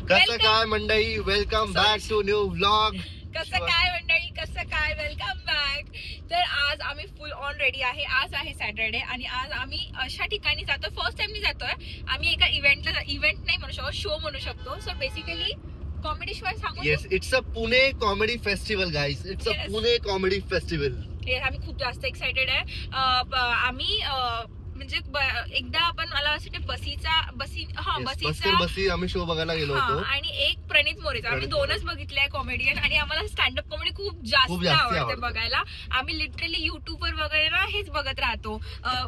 कसं काय मंडळी, welcome back to new vlog. कसं काय मंडळी, कसं काय, वेलकम बॅक. तर आज आम्ही फुल ऑन रेडी आहे. आज आहे सॅटरडे आणि आज आम्ही अशा ठिकाणी जातो. फर्स्ट टाइम जातोय आम्ही एका इव्हेंट नाही म्हणू शकतो, शो म्हणू शकतो. सो बेसिकली कॉमेडी शो सांगू. Yes, it's a Pune comedy festival guys. It's a Pune comedy festival. आम्ही खूप जास्त एक्साइटेड आहे. आम्ही म्हणजे एकदा आपण मला असं बसी आम्ही शो बघायला गेलो होतो. आणि एक प्रणित मोरेचा आम्ही दोनच बघितले कॉमेडियन. आणि आम्हाला स्टँडअप कॉमेडी खूप जास्त आवडते बघायला. आम्ही लिटरली युट्यूबवर वगैरे ना हेच बघत राहतो,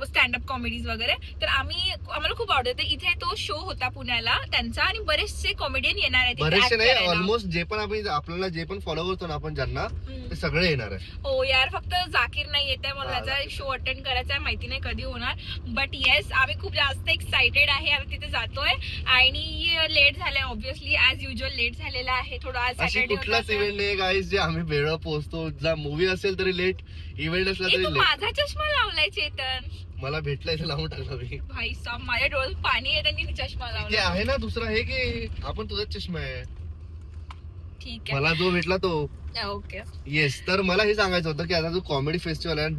स्टँडअप कॉमेडीज वगैरे. तर आम्हाला खूप आवडतं. इथे तो शो होता पुण्याला त्यांचा आणि बरेचसे कॉमेडियन येणार आहेत. बरेचसे नाही, ऑलमोस्ट जे पण आपल्याला जे पण फॉलो करतो ना आपण ज्यांना, ते सगळे येणार आहे. हो यार, फक्त जाकीर नाही येत आहे. मला त्याचा शो अटेंड करायचा आहे, माहिती नाही कधी होणार. बट येस, आम्ही खूप जास्त एक्साइटेड आहे. आम्ही तिथे जातोय आणि लेट झालंय ऑब्व्हियसली, ऍज युजल लेट झालेला आहे थोडं. आज सॅटरडे कुठलाच इव्हेंट नाही गाईज जे आम्ही वेळ पोहोचतो. जर मूवी असेल तरी लेट, इव्हेंट असला तरी लेट. माझा चष्मा लावलाय चेतन, मला भेटलाय लावून टाकला मी. भाई साहब, माझ्या डोळ्यात पाणी येत आणि चष्मा लावला आहे ना. दुसरा हे की आपण तुझाच चष्मा आहे. ठीक आहे, मला जो भेटला तो. ओके. येस, तर मला हे सांगायचं होतं की आता जो कॉमेडी फेस्टिवल आहे,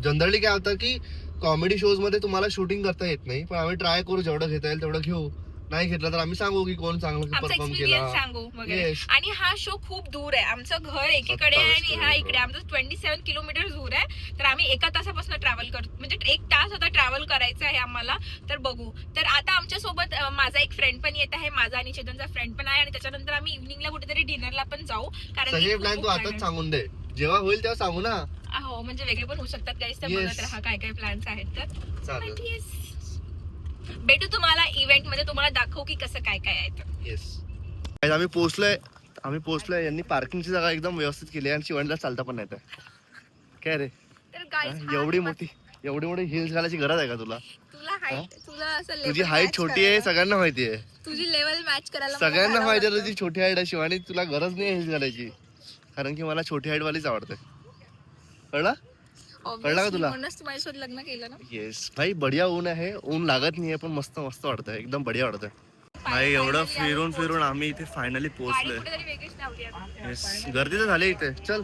जनरली काय होतं की कॉमेडी शोज मध्ये तुम्हाला शूटिंग करता येत नाही, पण आम्ही ट्राय करू, जेवढं घेता येईल तेवढं घेऊ. नाही घेतलं तर आम्ही सांगू की कोण चांगलं परफॉर्म केला सांगू वगैरे. आणि हा शो खूप दूर आहे. आमचं घर एकीकडे आहे आणि हा इकडे. आमचं 27 किलोमीटर दूर आहे. तर आम्ही एका तासापासून ट्रॅव्हल करतो, म्हणजे 1 तास आता ट्रॅव्हल करायचं आहे आम्हाला. तर बघू. तर आता आमच्या सोबत माझा एक फ्रेंड पण येत आहे, माझा आणि चेतनचा फ्रेंड पण आहे. आणि त्याच्यानंतर आम्ही इव्हनिंगला कुठेतरी डिनरला पण जाऊ. कारण सगळे प्लॅन तू आताच सांगून दे, जेव्हा होईल तेव्हा सांगू ना. हो, म्हणजे वेगळे पण होऊ शकतात गाईस. तर बघत राहा काय काय प्लॅन्स आहेत. तर भेटू तुम्हाला इव्हेंट मध्ये, तुम्हाला दाखवू की कसं काय काय आहे. येस, आम्ही पोहोचलोय. यांनी पार्किंगची जागा एकदम व्यवस्थित केली आणि शिवणला चालता पण नाही. काय रे, एवढी मोठी हिल्स घालायची गरज आहे का तुला? तुझी हाईट छोटी आहे, सगळ्यांना माहिती आहे. तुझी लेवल मॅच करायला सगळ्यांना माहिती आहे तुझी छोटी हाईट आहे शिवानी. तुला गरज नाही हिल्स घालायची, कारण की मला छोटी हाईट वालीच आवडते. कळला का तुला? माझ्यासोबत लग्न केलं ना. येस भाई, बढिया ऊन आहे. ऊन लागत नाहीये, पण मस्त वाटतंय, एकदम बढिया वाटतंय भाई. एवढं फिरून आम्ही इथे फायनली पोहोचलोय. येस, गर्दी तर झाली इथे. चल,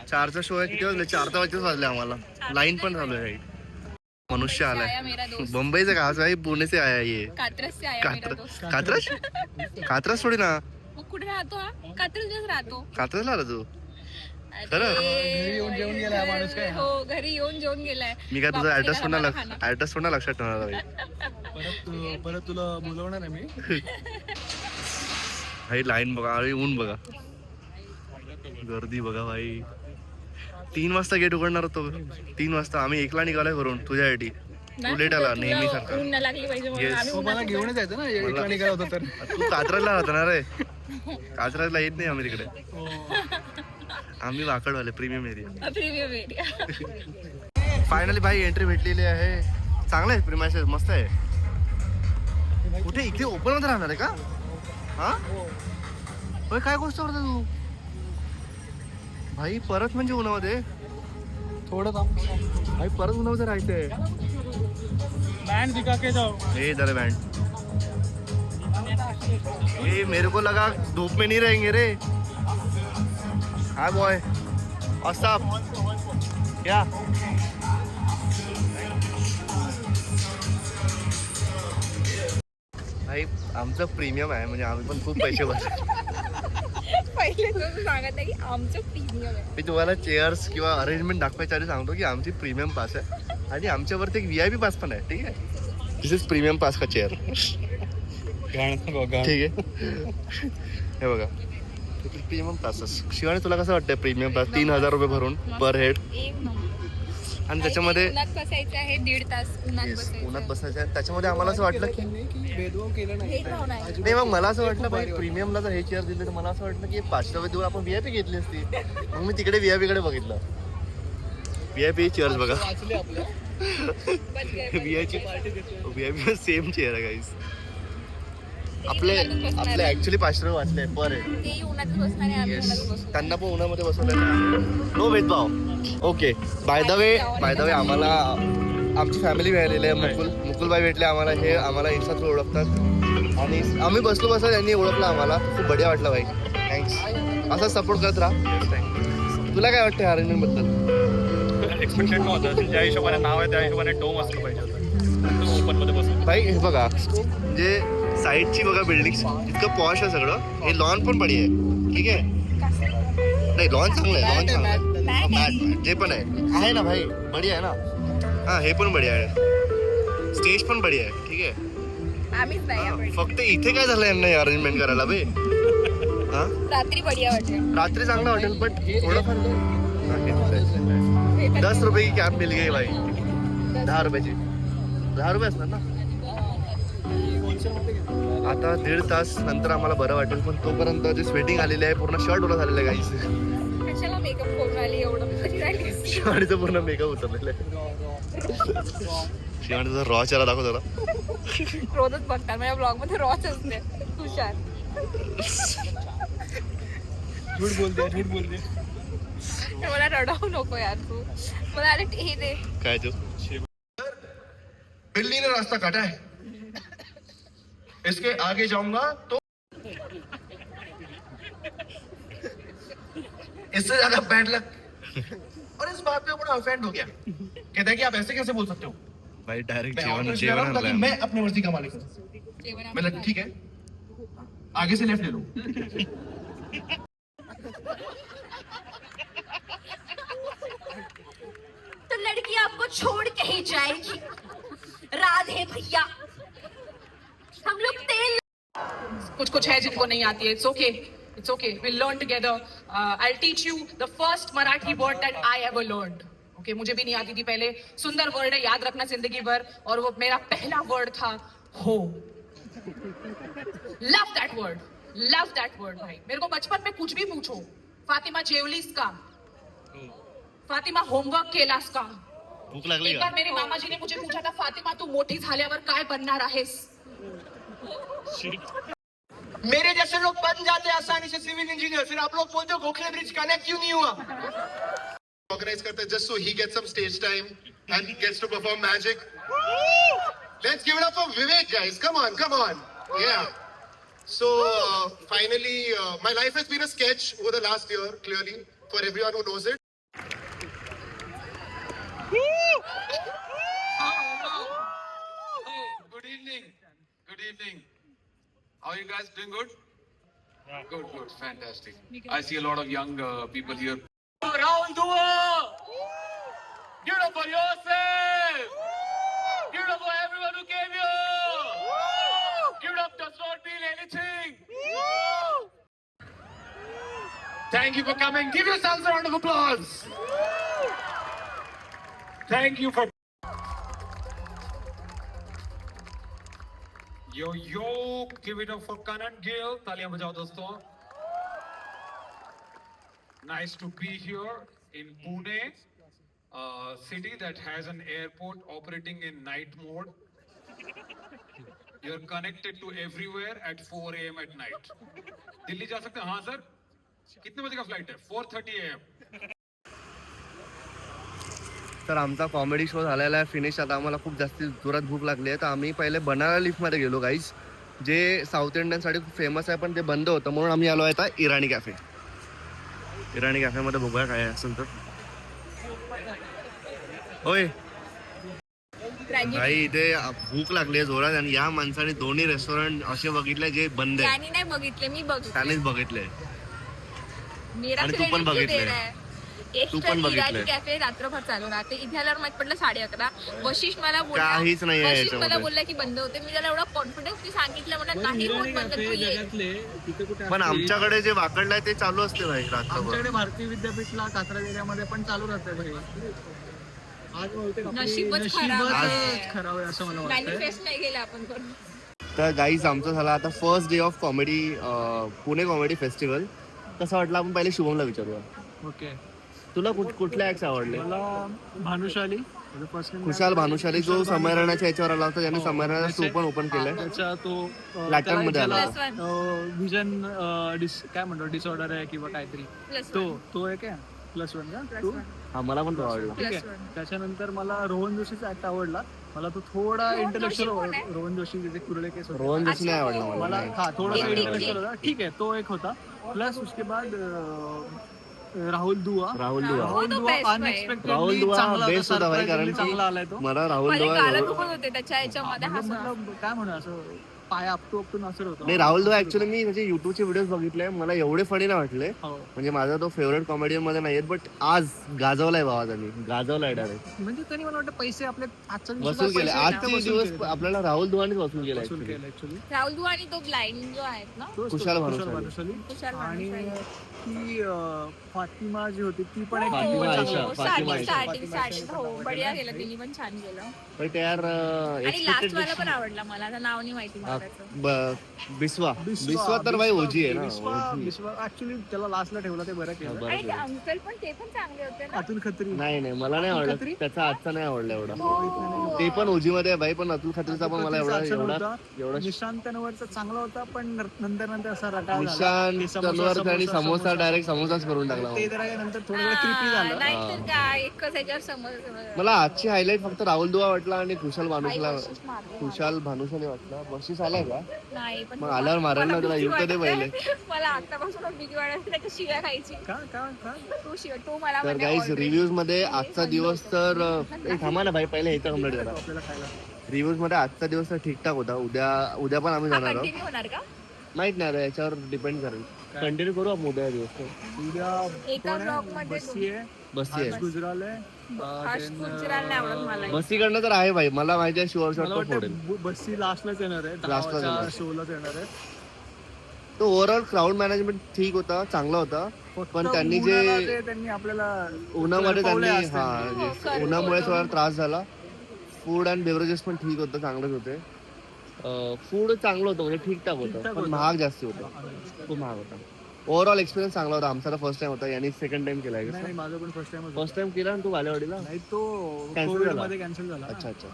4चा शो आहे. किती वाजले? 4 वाजले आम्हाला. लाईन पण चालू आहे. मनुष्य आलाय. मुंबईचा का भाई, पुणे से आया ये. कात्रज थोडी ना. कुठे राहतो? कात्रजला आला तू? घरी येऊन जेवून गेलाय. मी काय तुझा ऍड्रेस थोडा लक्षात ठेवणार परत तुला बोलवणार आहे मी. भाई लाईन बघा, ऊन बघा, गर्दी बघा भाई. 3 वाजता गेट उघडणार होतो. 3 वाजता आम्ही 1ला निघालोय घरून तुझ्यासाठी. तू लेट आला नेहमी सारखा. मला घेऊनच जायचं ना, 1ला निघाला होता तर. तू कात्रजला राहता रे. कात्रजला येत नाही आम्ही तिकडे. आम्ही वाकडवाले, प्रीमियम एरिया. फायनली भाई एंट्री भेटलेली आहे. चांगलं आहे, प्रीमायसेस मस्त आहे. कुठे इथे ओपन मध्ये राहणार आहे का? हा होय, काय गोष्ट करतो तू भाई? परत म्हणजे उन्हामध्ये थोडं भाई, परत उन्हामध्ये राहायचंय. बँड दिखा के जाओ. हे जरा बँड, ये मेरे को लगा धूप में नहीं रहेंगे रे. हाय बॉय, व्हाट्स अप? क्या भाई, आमचं प्रीमियम आहे, म्हणजे आम्ही पण खूप पैसे भरतो. पहिले सांगत नाही की आमचं प्रीमियम आहे. मी तुम्हाला चेअर्स किंवा अरेंजमेंट दाखवायच्या आधी सांगतो की आमची प्रीमियम पास आहे आणि आमच्यावरती एक VIP पास पण आहे. ठीक आहे, दिस इज प्रीमियम पास का चेअर. ठीक आहे, हे बघा प्रीमियम पासेस. शिवानी, तुला कसं वाटतंय प्रीमियम पास? 3000 रुपये भरून पर हेड. आणि त्याच्यामध्ये उन्हात बसायचं आहे 1.5 तास. उन्हात बसायचं आहे. त्याच्यामध्ये आम्हाला असं वाटलं की भेदभाव केला नाही. नाही, मग मला असं वाटलं भाई, प्रीमियमला जर हे चेअर दिले तर मला असं वाटलं की 500 रुपये देऊन आपण VIP घेतली असती. मग मी तिकडे VIP कडे बघितलं. VIP चेअर्स बघा. VIP सेम चेअर आहे गाईस. आपले ऍक्च्युली 500 रुपये वाचले पर हेड. त्यांना पण उन्हामध्ये बसवलं. नो भेदभाव. ओके, बाय द वे आम्हाला आमची फॅमिली मिळालेली आहे. मुकुलबाई भेटले आम्हाला. हे आम्हाला इन्स्टा थ्रू ओळखतात. आणि आम्ही बसलो बसलो त्यांनी ओळखलं आम्हाला. खूप बढिया वाटलं भाई. थँक्स. असा सपोर्ट करत राहा. तुला काय वाटतं अरेंजमेंट बद्दल? एक्सपेक्टेड नव्हतं. ज्या हिशोबाने नाव आहे त्या हिशोबाने डोम असलं पाहिजे होतं. ओपन मध्ये बसून भाई हे बघा, म्हणजे साईडची बघा बिल्डिंग इतकं पॉश आहे सगळं. हे लॉन पण बढिया आहे. ठीक आहे. नाही लॉन चांगलं आहे. लॉन चांगलं आहे. मॅट जे पण आहे ना भाई, बढिया आहे ना. हा हे पण बढिया आहे. स्टेज पण बढिया आहे. ठीक आहे. आम्हीच नाही फक्त इथे काय झालं यांना अरेंजमेंट करायला बे? हा रात्री बढिया वाटेल. रात्री चांगलं वाटेल पण थोडंफार 10 रुपये की कॅब मिल गई भाई. 10 रुपयाची. 10 रुपये असणार ना. आता 1.5 तास नंतर आम्हाला बरं वाटेल पण तोपर्यंत जे स्वेटिंग आलेली आहे पूर्ण शर्ट ओला झालेलं आहे गाईस. कशाला मेकअप करून आली एवढं? शिवानीचा पूर्ण मेकअप उतरलेला आहे. शिवानीचा रॉ चेहरा दाखव जरा. रोजच बघतात माझ्या ब्लॉग मध्ये रॉच असते. हुशार. झूठ बोलते. मला रडवू नको यार तू. मला अरे हे दे. काय तू? बिल्ली ने रास्ता काटा है. इसके आगे जाऊंगा तो इससे ज्यादा बैड लक. और इस बात पे बड़ा ऑफेंड हो गया. कहता है कि आप ऐसे कैसे बोल सकते हो भाई. डायरेक्ट जेवण मैं अपनी मर्जी का मालिक हूँ. मतलब ठीक है आगे से लेफ्ट ले लो. तो लड़की आपको छोड़ के ही जाएगी. राधे भैया हम लोग तेल कुछ कुछ है जिनको नहीं आती है. It's okay. We'll learn together. I'll teach you the first Marathi word that I ever learned. Okay, मुझे भी नहीं आती थी पहले. सुंदर वर्ड है, याद रखना जिंदगी भर. और वो मेरा पहला वर्ड था हो. Love that word. Love that word भाई. मेरे को बचपन में कुछ भी पूछो. फातिमा जेवलीस का? फातिमा होमवर्क केलास का? भूक लागली एक बार मेरे मामाजी ने मुझे पूछा था, फातिमा तू मोठी झाल्यावर काय बनणार आहेस? मेरे जैसे लोग बन जाते हैं आसानी से सिविल इंजीनियर. फिर आप लोग बोलते हो गोखले ब्रिज कनेक्ट क्यों नहीं हुआ? Organize करते हैं just so he gets some stage time and gets to perform magic. Let's give it up for Vivek, guys. Come on. Yeah. So finally, my life has been a sketch over the last year. Clearly, for everyone who knows it. Good evening. How are you guys doing? Good? Yeah. Good. Fantastic. I see a lot of young people here. Round the world! Give it up for yourself! Give it up for everyone who came here! Give it up does not mean anything! Thank you for coming. Give yourselves a round of applause! Thank you for... Yo, give it up for Kanan Gill. तालियां बजाओ दोस्तों. Nice to be here in Pune, a city that has an airport operating in night mode. You're connected to everywhere at 4 a.m. at night. Delhi जा सकते हैं? हाँ sir. कितने बजे का फ्लाइट है? 4:30 a.m. तर आमचा कॉमेडी शो झालेला आहे फिनिश. आता आम्हाला खूप जास्त जोरात भूक लागली आहे तर आम्ही पहिले बनाना लिफ्टमध्ये गेलो गाईज, जे साऊथ इंडियनसाठी खूप फेमस आहे पण ते बंद होतं म्हणून आम्ही आलो आहे आता इराणी कॅफे. इराणी कॅफेमध्ये बघूया काय असेल तर. होय भाई इथे भूक लागली आहे जोरात आणि या माणसाने दोन्ही रेस्टॉरंट असे बघितले जे बंद आहे. त्यांनी नाही बघितले, मी बघितले. त्यानेच बघितले मेरा आणि तू पण बघितले. तू पण बघितलंय. कॅफे रात्रभर चालू राहते. इथे आल्यावर माहित पडलं 11:30. वशिष मला बोलला, काहीच नाही आहे वशिष मला याच्यामध्ये. बोलला की बंद होते. मी त्याला एवढा कॉन्फिडन्सली सांगितलं म्हणा नाही होत बंद, तू ये. पण आमच्याकडे जे वाकडलं ते चालू असते भाई रात्रभर. आमच्याकडे भारतीय विद्यापीठला कात्रज एरियामध्ये पण चालू राहते भाई. आज बहुतेक आपली नशीबच खराब आहे. नशीबच खराब आहे असं मला वाटतं. मॅनिफेस्ट नाही गेला आपण करून. तर गाईज आमचं झालं आता first day of comedy, Pune comedy festival. कसं वाटलं आपण पहिले शुभमला विचारूया. ओके. तुला कुठल्या ऍक्ट्स आवडले? मला भानुशाली खुशाल भानुशाली जो संमेलनाच्या याच्यावर आला होता, ज्याने संमेलनाचा शो पण ओपन केलाय. त्याचा तो लॅटर्न मध्ये आला Plus one. विजन काय म्हणतो डिसऑर्डर आहे किंवा काहीतरी Plus तो आहे काय +1 का? Plus one. हा मला पण तो आवडला. ठीक Plus आहे. one. त्याच्यानंतर मला रोहन जोशीचा ऍक्ट आवडला. मला तो थोडा रोहन इंटलेक्च्युअल जोशी कोण आहे? रोहन जोशी त्याचे कुरळे केस होते. रोहन जोशी नाही आवडला मला मला. हा थोडासा ठीक, ठीक, इंटलेक्च्युअल होता. ठीक आहे, तो एक होता. प्लस उसके बाद राहुल दुआ. राहुल दुआ. हो, तो best राहुल अनएक्सपेक्टेडली दुआ चांगला होता, बेस्ट होता भाई, कारण surprisingly चांगला आलाय की तो. मला राहुल माझे दुआ गाला दुखत होते त्याच्या याच्यामध्ये म्हणजे हसून. मतलब काय म्हणू असं पाय आपटून असं होतं. नाही, राहुल दुआ ऍक्च्युली मी म्हणजे युट्यूबचे व्हिडिओ बघितले, मला एवढे फनी नाही वाटले. हो. म्हणजे माझा तो फेवरेट कॉमेडियन मध्ये नाहीये, बट आज गाजवलाय भावा त्यांनी, गाजवलाय डायरेक्ट. म्हणजे त्यांनी मला वाटतं पैसे आपले आजच्या दिवशी वसूल केले. पैसे आजचे वसूल दिवस केले. आपल्याला राहुल दुआनेच वसूल केला वसूल actually. केलं ऍक्च्युली. राहुल दुआ आणि तो ब्लाइंड जो आहेत ना, कुशाल भानुशाली. कुशाल आणि भानुशाली. ती फातिमा जी होती ती पण एक फातिमा खूपच आयशा, चांगली होती. फातिमा आयशा. स्टार्टिंग हो बढिया केलं तिने पण छान केलं. पण ते यार आणि लास्ट वाला पण आवडला मला, आता नाव नाही माहिती मला त्याचं. बिस्वा तर भाई ओजी आहे ना, OG. बिस्वा ऍक्च्युली त्याला लास्टला ठेवला ते बरं केलं. बरं आणि ते केलं. अंकल पण ते पण चांगले होते ना. अतुल खत्री. नाही मला नाही आवडलं खत्री? त्याचा. आजचा नाही आवडला एवढा. हो. ते पण ओजी मध्ये आहे भाई, पण अतुल खत्रीचा पण मला एवढा एवढा निशांत तनवरचा चांगला होता, पण नंतर असा रटाळ झाला. निशांत ते समोसा, तनवर आणि समोसा, समोसा डायरेक्ट समोसाच करून टाकला. ते जरा नंतर थोडं वेळ क्रिपी झालं. नाहीतर काय एकच ह्याच्यावर समोर मला आजची हायलाइट फक्त राहुल दुआ वाटला आणि खुशाल भानुशाली वाटला. बक्षीस आलाय का? नाही पण मग आल्यावर मारेल ना तुला, येऊ तर दे पहिले. मला आतापासून भीती वाटायची त्याच्या शिव्या खायची. का तो मला तर म्हणे गाईज already. रिव्ह्यूज मध्ये आजचा दिवस तर थांबा ना भाई, पहिले हे तर कम्प्लीट करा. आपल्याला खायला रिव्ह्यूज मध्ये आजचा दिवस तर ठीकठाक होता. उद्या पण आम्ही हा, जाणार आहोत. continue होणार का? माहित नाही रे, याच्यावर डिपेंड करेल. कंटिन्यू करू आपण उद्या दिवस. उद्या एका कोण आहे? ब्लॉग मध्ये बस्सी आहे, बस्ती हर्ष आहे. गुजराल आहे. हर्ष गुजराल नाही आवडत मला. बस्तीकडनं तर आहे भाई, मला माहिती आहे शुअर शॉट मला तो वाटतं फोडेल. बस्सी लास्टलाच येणार आहे. Last लाच येणार. शोलाच येणार आहे. तो ओव्हरऑल क्राऊड मॅनेजमेंट ठीक होता, चांगला होता. पण फक्त त्यांनी उन्हाळा जे ते त्यांनी आपल्याला उन्हामध्ये पवले त्यांनी असतील. हा खरं उन्हामुळे बोलतो. थोडा त्रास झाला. फूड अँड बेवरेजेस पण ठीक होतं, चांगलेच होते. फूड चांगलं होतं, म्हणजे ठीकठाक होतं, ठीकठाक पण होतं. महाग जास्त होतं. खूप महाग होता. ओव्हरऑल एक्सपिरियन्स चांगला होता. आमचा फर्स्ट टाइम होता, यांनी सेकंड टाइम केला नाही नाही, माझं पण फर्स्ट टाइम फर्स्ट टाइम केला ना तू बालेवाडीला? नाही, तो Cancel कोविड झाला. मध्ये कॅन्सल झाला. अच्छा.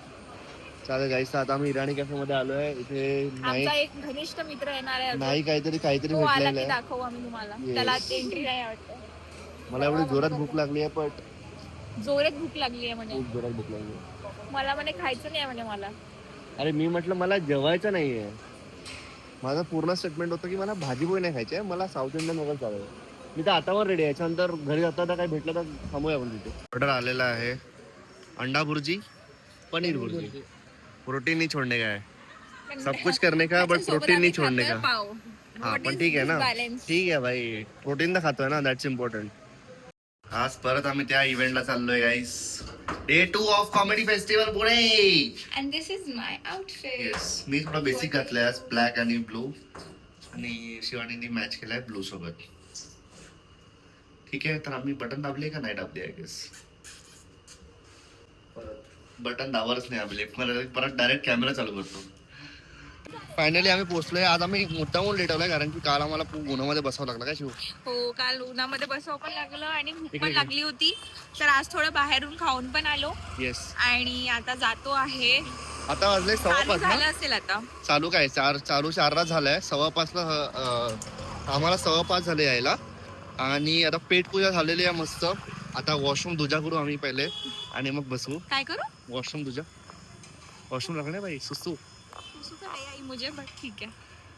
चालेल गाईस, आता आम्ही इराणी कॅफे मध्ये आलोय. इथे नाही आमचा एक घनिष्ठ मित्र येणार आहे अजून. नाही काहीतरी तो आला भेटलेलं की आहे. दाखवू आम्ही तुम्हाला. Yes. त्याला एंट्री नाही वाटतं. मला एवढी जोरात भूक लागली आहे, पण जोरात भूक लागली आहे म्हणे. खूप जोरात भूक लागली आहे. मला म्हणे खायचं नाही म्हणे मला. अरे मी म्हटलं मला जेवायचं नाहीये. माझं पूर्ण स्टेटमेंट होतं की मला भाजी पोळी नाही खायची आहे, मला साऊथ इंडियन वगैरे चालू. मी तर आतावर रेडी आहे. याच्यानंतर घरी जाता तर काही भेटलं तर थांबूया आपण तिथे. ऑर्डर आलेला आहे अंडा भुर्जी, पनीर भुर्जी. प्रोटीन नहीं छोड़ने का है, सब कुछ करने का, बट प्रोटीन नहीं छोड़ने का. पाव. हाँ What पण is ठीक आहे this ना, balance? ठीक आहे भाई, प्रोटीन तर खातोय ना, दॅट्स इम्पॉर्टंट. आज परत आम्ही त्या इव्हेंटला चाललोय guys. Day 2 of comedy festival Pune. And this is my outfit. Yes, मी थोडा बेसिक घातलाय आज, ब्लॅक आणि ब्लू, आणि शिवानीने मॅच केलाय ब्लू सोबत. ठीक आहे, तर आम्ही बटन दाबले का नाही दाबले? आय गेस बटन दाबारच नाही आपले. परत डायरेक्ट कॅमेरा चालू करतो. फायनली आम्ही पोहोचलोय. आज आम्ही मुद्दामून लेट आलोय कारण की काल आम्हाला खूप उन्हामध्ये बसावं लागलं. काय शिव? हो, काल उन्हामध्ये बसावं पण लागलं आणि भूक इकडे पण लागली होती. तर आज थोडं बाहेरून खाऊन पण आलो येस. आणि आता जातो आहे. आता वाजले चालू 5:15 झालं ना. असेल आता. चालू काय चालू 4ला झालाय. 5:15 आम्हाला 5:15 झाले यायला. आणि आता पेट पूजा झालेली आहे मस्त. आता वॉशरूम धुजा करू आम्ही पहिले आणि मग बसू. काय करू? वॉशरूम धुजा. वॉशरूम लागणे भाई, सुसू. सुसू तर नाही आई मुझे, बट ठीक आहे.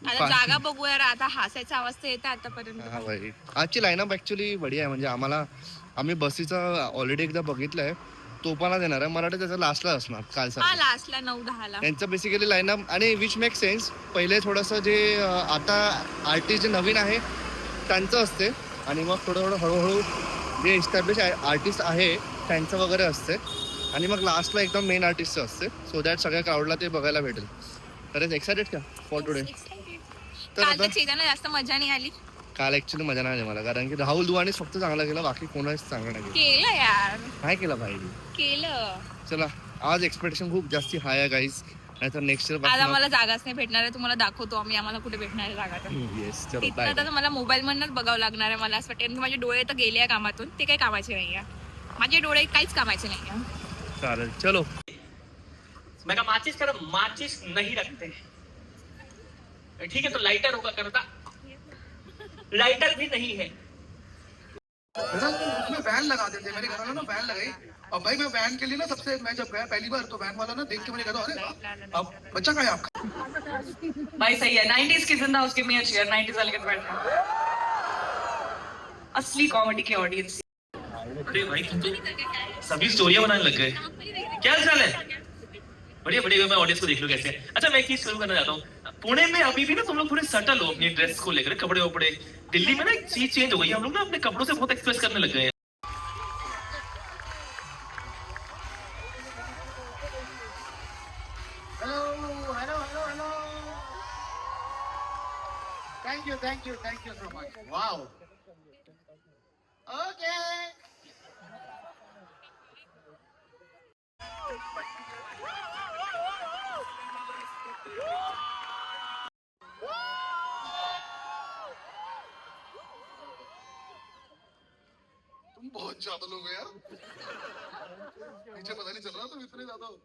आता जागा बघूया. आता हसायचा आवाज तर येते आतापर्यंत. हा भाई, आजची लाईनअप ऍक्च्युली बढिया आहे. म्हणजे आम्ही बसीचा ऑलरेडी एकदा बघितलंय. तो पण देणार आहे. मला वाटतं त्याचा लास्टला असणार काल हा, लास्टला 9-10ला. त्यांचं बेसिकली लाईनअप आणि विच मेक सेन्स. पहिले थोडंसं जे आता आर्टिस्ट जे नवीन आहे त्यांचं असते आणि मग थोडं हळूहळू जे इस्टॅब्लिश आर्टिस्ट आहे त्यांचं वगैरे असते आणि मग लास्टला एकदम मेन आर्टिस्टचं असते. सो दॅट सगळ्या क्राऊडला ते बघायला भेटेल. तर एक्सायटेड का फॉर टुडे? तर काल आता तर चेताना जास्त मजा नाही आली. काल ऍक्च्युली मजा नाही आली मला, कारण की राहुल दुआनेच फक्त चांगला केला, बाकी कोणाच चांगला नाही केलं. केलं यार, काय केलं भाई? केलं. चला, आज एक्सपेक्टेशन खूप जास्ती हाय आहे गाईज. नाहीतर नेक्स्ट इयर आज आम्हाला जागाच नाही भेटणार आहे. तुम्हाला दाखवतो आम्ही आम्हाला कुठे भेटणार आहे जागा. तर येस, चलो तिथनं बाय. आता मला मोबाईल मधनच बघावं लागणार आहे. मला असं वाटतं की माझे डोळे तर गेले आहे कामातून, ते काही कामाचे नाही आहे. माझे डोळे काहीच कामाचे नाही आहे. चालेल, चलो. मैं कहा माचिस करो, माचिस नहीं रखते. ठीक है, तो लाइटर होगा करता. लाइटर भी नहीं है. उसमें वैन लगा देते, मेरे घर वालों ने वैन लगाई। अब भाई मैं वैन के लिए ना सबसे, मैं जब गया पहली बार तो वैन वाला ना देख के मैंने कहा अरे अब बच्चा कहाँ है आपका? भाई सही है, 90s की जिंदा उसके में अच्छी है, 90s वाले के बैठे असली कॉमेडी की ऑडियंस। अरे भाई तुम तो सभी स्टोरियां बनाने लग गए, क्या हाल है? बढ़िया बढ़िया, मैं ऑडियंस को देख लूं कैसे। अच्छा मैं एक चीज शुरू करना चाहता हूँ, पुणे में अभी भी ना तुम लोग थोड़े सटल हो अपनी ड्रेस को लेकर, कपड़े वपड़े। दिल्ली में ना एक चीज चेंज हो गई है, हम लोग ना अपने कपड़ों से बहुत एक्सप्रेस करने लग गए हैं। Hello. Thank you so much. Wow. Okay. तुम बहुत ज्यादा लोग हो यार, पीछे पता नहीं चल रहा तुम इतने ज्यादा हो।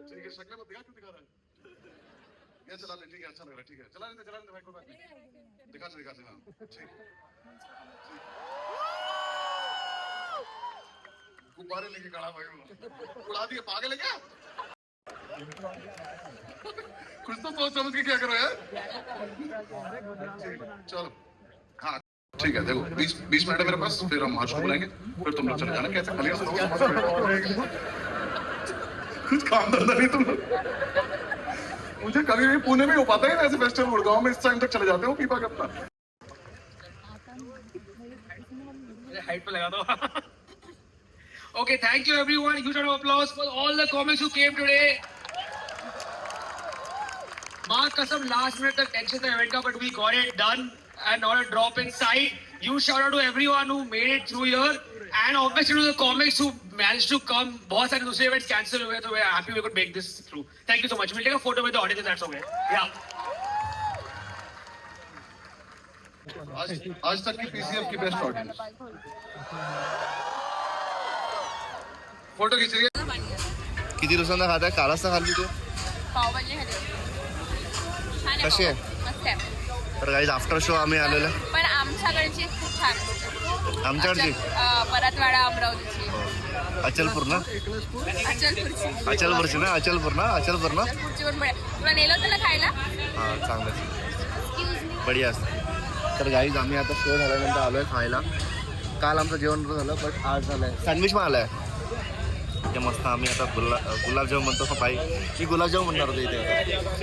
ठीक है, शक्ल मत दिखा, क्यों दिखा रहा है? ये चला ले, ठीक है, अच्छा लग रहा है, ठीक है, चला लेते भाई, कोई बात नहीं, दिखा हाँ, ठीक। गुब्बारे लेके खड़ा भाई, वो उड़ा दिए, पागल है क्या? कुछ तो सोच समझ के क्या करो यार। चलो हाँ ठीक है, देखो 20 मिनट है मेरे पास, फिर हम हर्ष को बुलाएंगे, फिर तुम लोग चले जाना। कैसे खाली कुछ काम धंधा नहीं तुम लोग। मुझे कभी भी पुणे में हो पाता है ऐसे फेस्टिवल, गुड़गांव में इस टाइम तक चले जाते हो पीपा करना। हाइट पे लगा दो। Okay, thank you everyone. Huge round of applause for all the comics who came today. माँ कसम last minute तक tension था event का, but we got it done and not a drop in sight. Huge shout out to everyone who made it through here and obviously to the comics who managed to come. बहुत सारे दूसरे events cancel हुए, तो we're happy we could make this through. Thank you so much. We'll take a photo with the audience if that's okay. Yeah. आज तक की PCF की best audience. Photo खींच रही है। किती दिवसांना खात आहे? काल असं खाल्ली तू? पावभाजी खाली. कशी आहे? मस्त आहे. तर गाईज आफ्टर शो आम्ही आलेलो. पण आमच्याकडची खूप छान असते. आमच्याकडची परतवाडा अमरावतीची. अचलपूर ना? अचलपूरची ना? अचलपूर ना? तुला नेलं होतं ना खायला? हा चांगलं, बढिया असतं. तर गाईज आम्ही आता शो झाल्यानंतर आलोय खायला. काल आमचं जेवण झालं, बट आज झालंय सँडविच पण आलाय. ते मस्त आम्ही आता गुलाबजामुन म्हणतो का पाई, मी गुलाबजामुन म्हणणार होतो इथे.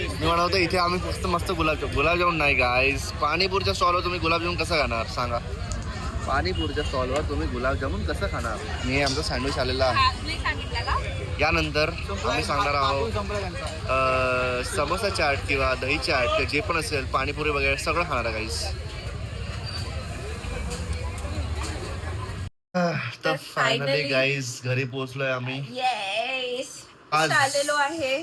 मी म्हणत होतो इथे आम्ही फक्त मस्त गुलाबजामुन नाही गाईज, पाणीपुरच्या स्टॉलवर तुम्ही गुलाबजामुन कसं खाणार सांगा? पाणीपुरच्या स्टॉलवर तुम्ही गुलाबजामुन कसं खाणार? मी आमचं सँडविच आलेला आहे. यानंतर आम्ही सांगणार आहोत समोसा चाट किंवा दही चाट जे पण असेल, पाणीपुरी वगैरे सगळं खाणार आहे गाईज. तर फायनली गाईज घरी पोहोचलोय आम्ही. आज आलेलो आहे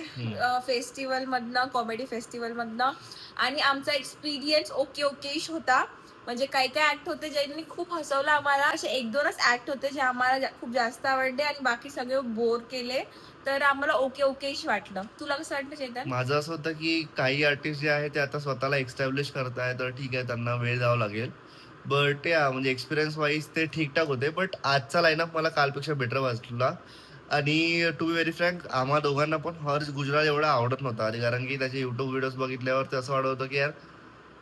फेस्टिवल मधनं, कॉमेडी फेस्टिवल मधनं, आणि आमचा एक्सपिरियन्स ओकेश होता. म्हणजे काही ऍक्ट होते ज्यांनी खूप हसवलं आम्हाला. असे 1-2च ऍक्ट होते जे आम्हाला खूप जास्त आवडले आणि बाकी सगळे बोर केले. तर आम्हाला ओकेश वाटलं. तुला कसं वाटलं चेतन? माझं असं होतं की काही आर्टिस्ट जे आहे ते आता स्वतःला एक्स्टॅब्लिश करताय, तर ठीक आहे त्यांना वेळ द्यावा लागेल. बट या म्हणजे एक्सपिरियन्स वाईज ते ठीकठाक होते. बट आजचा लाईनअप मला कालपेक्षा बेटर वाटला. आणि टू बी व्हेरी फ्रँक आम्हा दोघांना पण हर्ष गुजराल एवढा आवडत नव्हता. आणि कारण की त्याचे युट्यूब व्हिडिओज बघितल्यावर ते असं वाटत होतं की यार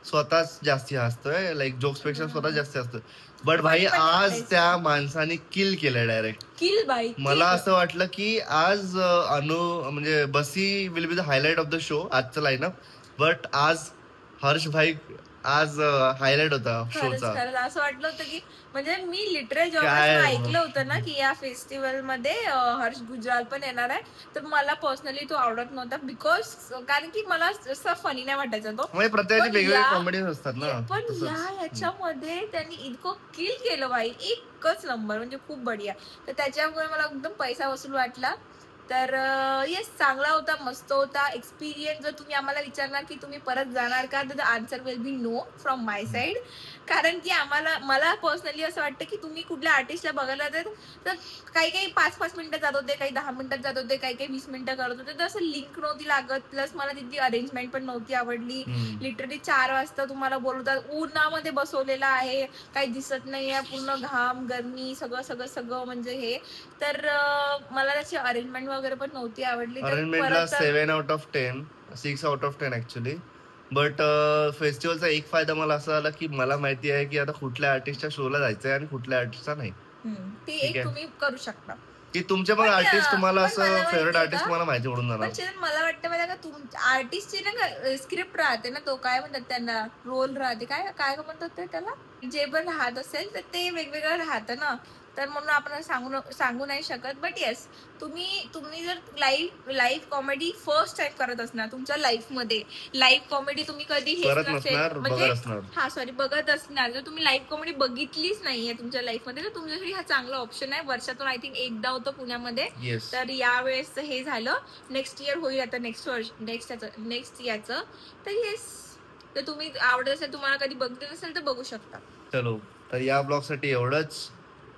स्वतःच जास्ती हसतोय, लाईक जोक्सपेक्षा स्वतः जास्ती हसतोय. बट भाई आज त्या माणसाने किल केलंय डायरेक्ट. किल बाई. मला असं वाटलं की आज म्हणजे बसी will be the highlight of the show आजचा लाईनअप. बट आज हर्ष भाई आज हायलाइट होता शोचा. असं वाटलं होतं की म्हणजे मी लिटरल जेव्हा ऐकलं होतं ना की या फेस्टिवल मध्ये हर्ष गुजराल पण येणार आहे, तर मला पर्सनली तो आवडत नव्हता. बिकॉज कारण की मला असं फनी नाही वाटायचा तो. म्हणजे प्रत्येकाची वेगवेगळी कॉमेडी असतात ना. पण याच्यामध्ये त्यांनी इतकं किल केलं बाई, एकच नंबर, म्हणजे खूप बढिया. तर त्याच्यामुळे मला एकदम पैसा वसूल वाटला. तर येस, चांगला होता, मस्त होता एक्सपिरियन्स. जर तुम्ही आम्हाला विचारणार की तुम्ही परत जाणार का, तर the answer will be know from my side. कारण की मला पर्सनली असं वाटतं की तुम्ही कुठल्या आर्टिस्टला बघायला तर काही काही 5-5 मिनिटं जात होते, काही 10 मिनिटात जात होते, काही काही 20 मिनिटं करत होते. तर असं लिंक नव्हती लागत. प्लस मला तिथली अरेंजमेंट पण नव्हती आवडली. लिटरली 4 वाजता तुम्हाला बोलवतात, उन्हामध्ये बसवलेला आहे, काही दिसत नाहीये, पूर्ण घाम गरमी सगळं म्हणजे हे. तर मला त्याची अरेंजमेंट वगैरे पण नव्हती आवडली. तर अरेंजमेंटला परत 7 out of 10, 6 out of 10 actually. But फेस्टिवलचा एक फायदा मला असा आला की मला माहिती आहे की आता कुठल्या आर्टिस्टच्या शोला जायचंय आणि कुठल्या आर्टिस्टचा नाही. ती ठीक एक आहे. तुम्ही करू शकता. की तुमचे मग पण, आर्टिस्ट तुम्हाला पण असं मला फेवरेट माहितीये आर्टिस्ट का? तुम्हाला माहिती पडून जाणार. पण चेतन, मला वाटतं मला का तुमच्या आर्टिस्टची ना स्क्रिप्ट राहते ना, तो काय म्हणतात त्यांना, रोल राहते, काय काय म्हणतात ते त्याला, जे पण राहत असेल तर ते वेगवेगळं राहतं ना. तर म्हणून आपण सांगू नाही शकत. बट येस, तुम्ही जर लाईव्ह कॉमेडी फर्स्ट टाइम करत असणार तुमच्या लाईफ मध्ये, लाईव्ह कॉमेडी तुम्ही कधी करत नसणार, बघत असणार. बघत असणार, जर तुम्ही लाईव्ह कॉमेडी बघितलीच नाहीये तुमच्या लाईफ मध्ये, तर तुमच्यासाठी हा चांगला ऑप्शन आहे. वर्षातून आय थिंक एकदा होतं पुण्यामध्ये. येस. तर यावेळेस हे झालं. नेक्स्ट इयर होईल आता, नेक्स्ट याचं. तर येस, तर तुम्ही आवडत असेल, तुम्हाला कधी बघितलं नसेल तर बघू शकता. चलो, तर या ब्लॉग साठी एवढंच.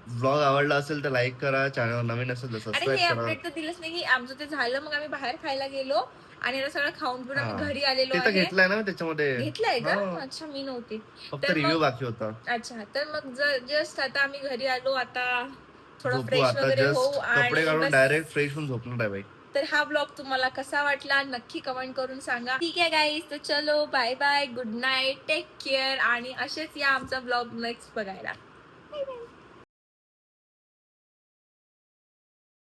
ब्लॉग आवडला असेल तर लाईक करा, चॅनल नवीन असेल तर आणि हे सबस्क्राईब करा. अपडेट तर दिलंच नाही की आमचं ते झालं, मग आम्ही बाहेर खायला गेलो आणि आता सगळं खाऊन पिऊन आम्ही घरी आलेलो ते तर आहे. घेतलंय ना त्याच्यामध्ये. घेतलंय का? हा. अच्छा, मी नव्हती. फक्त तर रिव्ह्यू मग- बाकी होता. अच्छा, तर मग जस्ट आता आम्ही घरी आलो, आता थोडं झोपू फ्रेश आता, वगैरे होऊ जस्ट कपडे आणि काढून बस. डायरेक्ट फ्रेश होऊन झोपणार आहे बाई. तर हा ब्लॉग तुम्हाला कसा वाटला नक्की कमेंट करून सांगा. ठीक आहे गाईज, तर चलो, bye bye, good night, take care. आणि असेच या आमचा ब्लॉग नेक्स्ट बघायला. Bye bye.